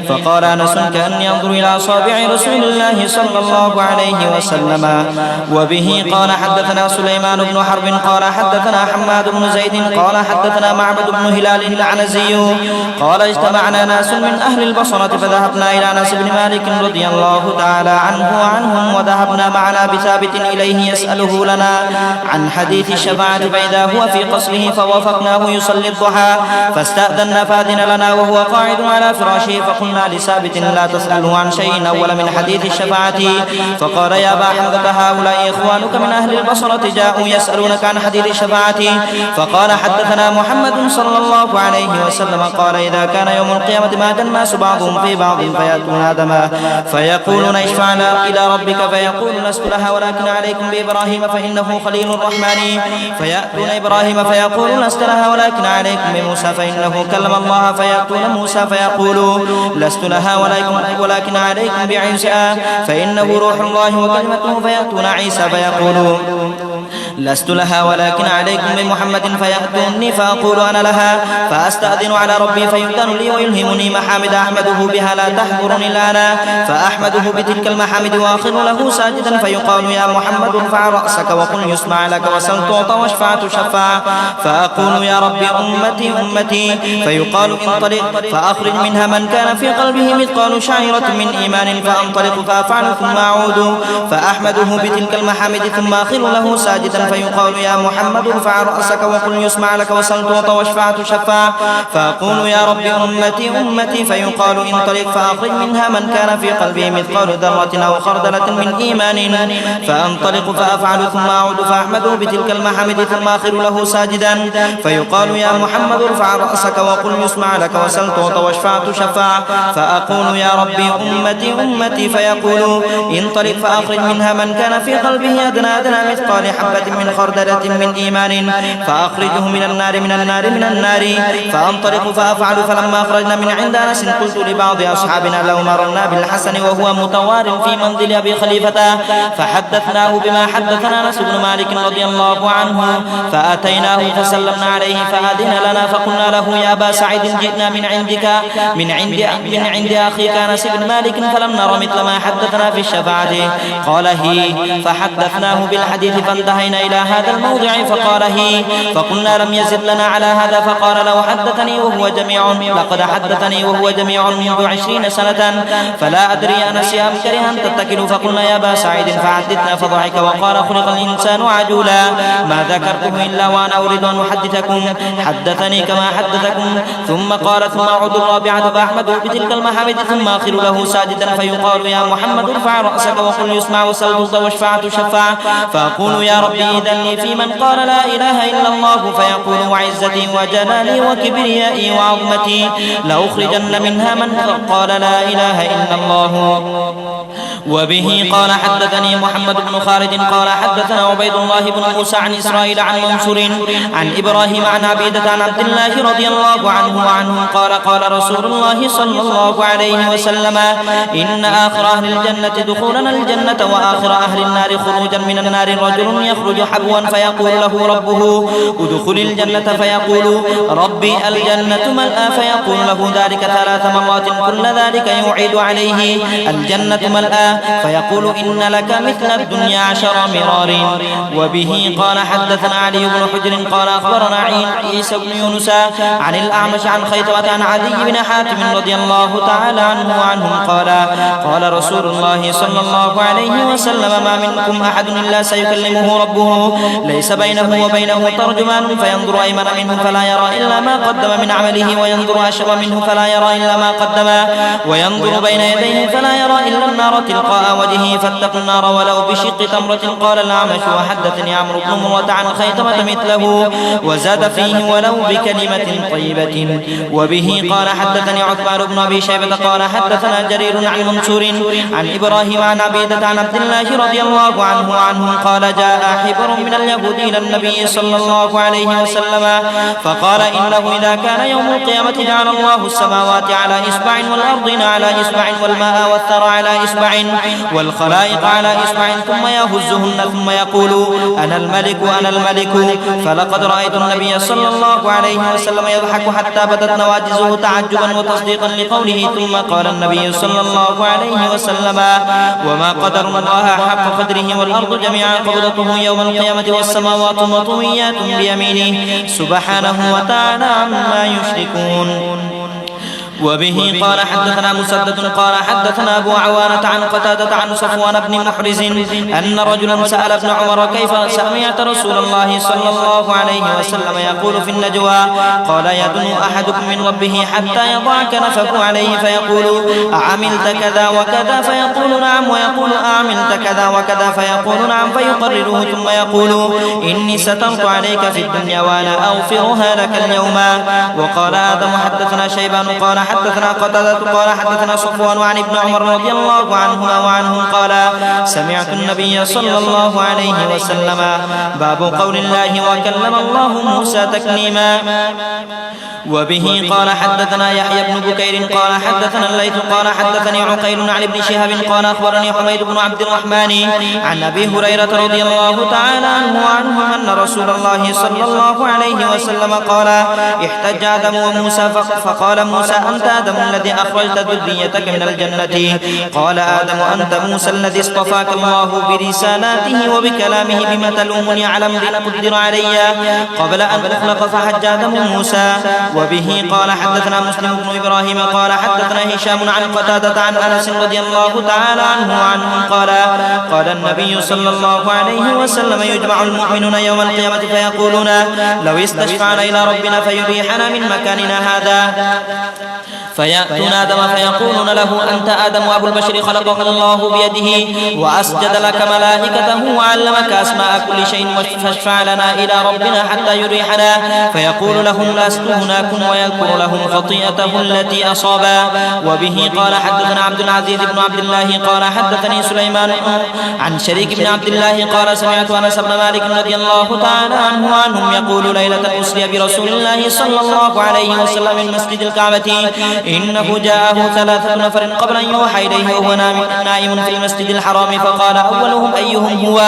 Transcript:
فقال أنس كأني أنظر إلى أصابع رسول الله صلى الله عليه وسلم. وبه قال حدثنا سليمان بن حرب قال حدثنا حماد بن زيد قال حدثنا معبد بن هلال العنزي قال اجتمعنا ناس من أهل البصرة فذهبنا إلى أنس بن مالك رضي الله تعالى عنه وعنهم وذهبنا معنا بثابت إليه يسأله لنا عن حديث الشفاعة فإذا هو في قصره فوافقناه يصلي الضحى فاستأذن فأذن لنا وهو قاعد على فراشه فقلنا لثابت لا تسأله عن شيء أول من حديث الشفاعة فقال يا أبا حمزة هؤلاء إخوانك من أهل البصرة جاءوا يسألونك عن حديث الشفاعة فقال حدثنا محمد صلى الله عليه وسلم قال إذا كان يوم القيامة مات الناس بعضهم في بعض فيأتون آدم فيقولون اشفعنا إلى ربك فيقول لست لها ولكن عليكم بإبراهيم فإنه خليل الرحمن فيأتون إبراهيم فيقول لست لها ولكن عليكم بموسى فإنه كلم الله فيأتون موسى فيقول لست لها ولكن عليكم بعيسى فإنه روح الله وكلمته فيأتون عيسى فيقول لست لها ولكن عليكم بمحمد فيأتوني فأقول أنا لها فأستأذن على ربي فيؤذن لي ويلهمني محامد أحمده بها لا تحضرني الآن فأحمده بتلك المحامد وآخر له ساجدا فيقال يا محمد ارفع رأسك وقل يسمع لك وسل تعطى واشفع تشفع فأقول يا ربي أمتي أمتي فيقال انطلق فأخرج منها من كان في قلبه مثقال شعيرة من إيمان فأنطلق فأفعل ثم أعود فأحمده بتلك المحامد ثم آخر له ساجدا فيقال يا محمد ارفع رأسك وقل يسمع لك وسل تعطى واشفع تشفع فأقول يا رب أمتي أمتي فيقال انطلق فأخرج منها من كان في قلبه مثقال ذرة أو خردلة من إيمان فأنطلق فأفعل ثم أعود فأحمده بتلك المحامد ثم آخر له ساجدا فيقال يا محمد ارفع رأسك وقل يسمع لك وسل تعطى واشفع تشفع فأقول يا ربي أمتي أمتي فيقول انطلق فأخرج منها من كان في قلبه أدنى مثقال حبة من خردلة من إيمان فأخرجه من النار فأنطلق فأفعل فلما أخرجنا من عند أنس قلت لبعض أصحابنا لو مررنا بالحسن وهو متوار في منزل أبي خليفة فحدثناه بما حدثنا أنس بن مالك رضي الله عنه فأتيناه فسلمنا عليه فأذن لنا فقلنا له يا أبا سعيد جئنا من عند أخيك أنس بن مالك فلم نر مثل ما حدثنا في الشفاعة قال هي فحدثناه بالحديث فانتهينا إلى هذا الموضع فقال هي فقلنا لم يزد لنا على هذا فقال لو حدثني وهو جميع لقد حدثني وهو جميع منذ 20 سنة فلا أدري أنس أم كرها تتكل فقلنا يا أبا سعيد فحدثنا فضحك وقال خلق الإنسان عجولا ما ذكرته إلا وأنا أريد أن أحدثكم حدثني كما حدثكم ثم قال ثم أعود الرابعة فأحمده بتلك المحامد ثم آخر له ساجدا فيقال يا محمد ارفع رأسك وقل يسمع وسل واشفع تشفع فأقول يا ربي إذن لي في من قال لا إله إلا الله فيقول وعزتي وجلالي وكبريائي وعظمتي لأخرجن منها من قال لا إله إلا الله. وبه قال حدثني محمد بن خالد قال حدثنا عبيد الله بن موسى عن إسرائيل عن منصور عن إبراهيم عن عبيدة عن عبد الله رضي الله عنه وعنهم قال قال رسول الله صلى الله عليه وسلم إن آخر أهل الجنة دخولنا الجنة وآخر أهل النار خروجا من النار رجل يخرج حبوا فيقول له ربه ادخل الجنة فيقول ربي الجنة ملأى فيقول له ذلك 3 مرات كل ذلك يعيد عليه الجنة ملأى فيقول إن لك مثل الدنيا 10 مرار. وبه قال حدثنا علي بن حجر قال أخبرنا عيسى بن يونس عن الأعمش عن خيثمة عن عدي بن حاتم رضي الله تعالى عنه وعنهم قال قال رسول الله صلى الله عليه وسلم ما منكم أحد إلا سيكلمه ربه ليس بينه وبينه ترجمان فينظر أيمن منه فلا يرى إلا ما قدم من عمله وينظر أشر منه فلا يرى إلا ما قدم وينظر بين يديه فلا يرى إلا النار تلقاء وجهه فاتقوا النار ولو بشق تمرة. قال الأعمش وحدثني عمرو بن مرة عن خيثمة مثله وزاد فيه ولو بكلمة طيبة. وبه قال حدثني عثمان بن أبي شيبة قال حدثنا جرير عن منصور عن إبراهيم عن عبيدة عن عبد الله رضي الله عنه وعنهم قال جاء حبر من اليهود إلى النبي صلى الله عليه وسلم فقال إنه إذا كان يوم القيامة جعل الله السماوات على إصبع والأرضين على إصبع والماء والثرى على إصبع والخلائق على إصبع ثم يهزهن ثم يقول أنا الملك أنا الملك. فلقد رأيت النبي صلى الله عليه وسلم يضحك حتى بدت نواجزه تعجبا وتصديقا لقوله. ثم قال النبي صلى الله عليه وسلم وما قدر الله حق قدره والأرض جميعا قبضته يوم القيامة والسماوات مطويات بيمينه سبحانه وتعالى عما يشركون. وبه قال حدثنا مسدد قال حدثنا أبو عوانة عن قتادة عن صفوان بن محرز أن رجلا سأل ابن عمر كيف سمعت رسول الله صلى الله عليه وسلم يقول في النجوى قال يدنو أحدكم من ربه حتى يضع كنفه عليه فيقول أعملت كذا وكذا فيقول نعم ويقول أعملت كذا وكذا فيقول نعم فيقرره ثم يقول إني سترت عليك في الدنيا وأنا أغفرها لك اليوم. وقال آدم حدثنا شيبان قال حدثنا قتادة قال حدثنا صفوان عن ابن عمر رضي الله عنهما وعنهم قال سمعت النبي صلى الله عليه وسلم. باب قول الله وكلم الله موسى تكليما. وبه قال حدثنا يحيى بن بكير قال حدثنا الليث قال حدثني عقيل عن ابن شهاب قال أخبرني حميد بن عبد الرحمن عن أبي هريرة رضي الله تعالى عنه وعنهم أن رسول الله صلى الله عليه وسلم قال احتج آدم وموسى فقال موسى أنت آدم الذي أخرجت ذريتك من الجنة. قال آدم أنت موسى الذي اصطفاك الله برسالاته وبكلامه بما تلومني على امر قدر علي قبل أن أخلق فحج آدم موسى. وبه قال حدثنا مسلم بن إبراهيم قال حدثنا هشام عن قتادة عن أنس رضي الله تعالى عنه وعنهم قال قال النبي صلى الله عليه وسلم يجمع المؤمنون يوم القيامة فيقولون لو استشفعنا إلى ربنا فيريحنا من مكاننا هذا فيأتون آدم فيقولون له أنت آدم أبو البشر خلقك الله بيده وأسجد لك ملائكته وعلمك أسماء كل شيء فاشفع لنا إلى ربنا حتى يريحنا فيقول لهم لست هناكم ويذكر لهم خطيئته التي أصابا. وبه قال حدثنا عبد العزيز بن عبد الله قال حدثني سليمان عن شريك بن عبد الله قال سمعت أنس بن مالك رضي الله تعالى عنه وعنهم يقول ليلة أسري برسول الله صلى الله عليه وسلم من مسجد الكعبة إنه جاءه 3 نفر قبل أن يوحى إليه وهو نائم في المسجد الحرام فقال أولهم أيهم هو